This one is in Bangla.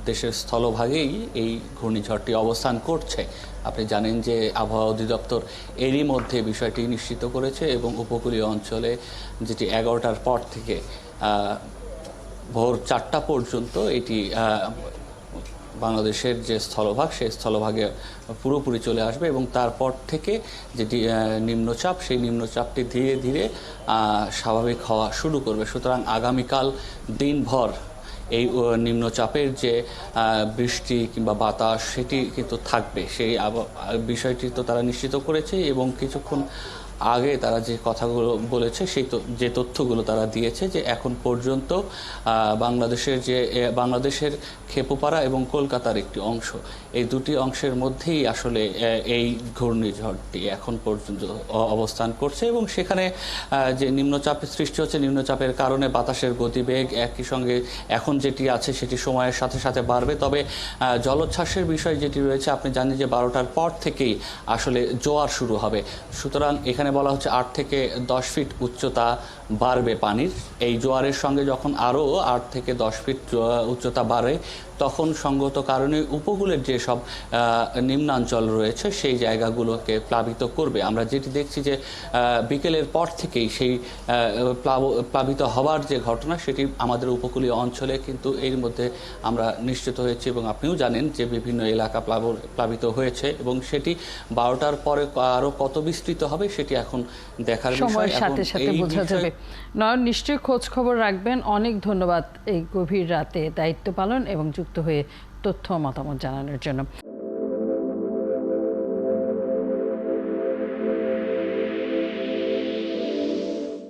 দেশের স্থলভাগেই এই ঘূর্ণিঝড়টি অবস্থান করছে। আপনি জানেন যে আবহাওয়া অধিদপ্তর এরই মধ্যে বিষয়টি নিশ্চিত করেছে এবং উপকূলীয় অঞ্চলে যেটি 11টার পর থেকে ভোর 4টা পর্যন্ত এটি বাংলাদেশের যে স্থলভাগ সেই স্থলভাগে পুরোপুরি চলে আসবে এবং তারপর থেকে যেটি নিম্নচাপ সেই নিম্নচাপটি ধীরে ধীরে স্বাভাবিক হওয়া শুরু করবে। সুতরাং আগামীকাল দিনভর এই নিম্নচাপের যে বৃষ্টি কিংবা বাতাস সেটি কিন্তু থাকবে, সেই বিষয়টি তো তারা নিশ্চিত করেছে এবং কিছুক্ষণ আগে তারা যে কথাগুলো বলেছে সেই যে তথ্যগুলো তারা দিয়েছে যে এখন পর্যন্ত বাংলাদেশের খেপুপাড়া এবং কলকাতার একটি অংশ, এই দুটি অংশের মধ্যেই আসলে এই ঘূর্ণিঝড়টি এখন পর্যন্ত অবস্থান করছে এবং সেখানে যে নিম্নচাপের সৃষ্টি হচ্ছে, নিম্নচাপের কারণে বাতাসের গতিবেগ একই সঙ্গে এখন যেটি আছে সেটি সময়ের সাথে সাথে বাড়বে। তবে জলোচ্ছ্বাসের বিষয় যেটি রয়েছে, আপনি জানেন যে 12টার পর থেকেই আসলে জোয়ার শুরু হবে। সুতরাং এখানে বলা হচ্ছে 8 থেকে 10 ফিট উচ্চতা বাড়বে পানির। এই জোয়ারের সঙ্গে যখন আরও 8 থেকে 10 ফিট উচ্চতা বাড়ে তখন সঙ্গত কারণে উপকূলের যেসব নিম্নাঞ্চল রয়েছে সেই জায়গাগুলোকে প্লাবিত করবে। আমরা যেটি দেখছি যে বিকেলের পর থেকেই সেই প্লাবিত হওয়ার যে ঘটনা সেটি আমাদের উপকূলীয় অঞ্চলে কিন্তু এর মধ্যে আমরা নিশ্চিত হয়েছি এবং আপনিও জানেন যে বিভিন্ন এলাকা প্লাবিত হয়েছে এবং সেটি 12টার পরে আরও কত বিস্তৃত হবে সেটি এখন দেখার বিষয়। সময়ের সাথে সাথে বোঝা যাবে। নয়ন, নিশ্চয়ই খোঁজ খবর রাখবেন। অনেক ধন্যবাদ এই গভীর রাতে দায়িত্ব পালন এবং যুক্ত হয়ে তথ্য মতামত জানানোর জন্য।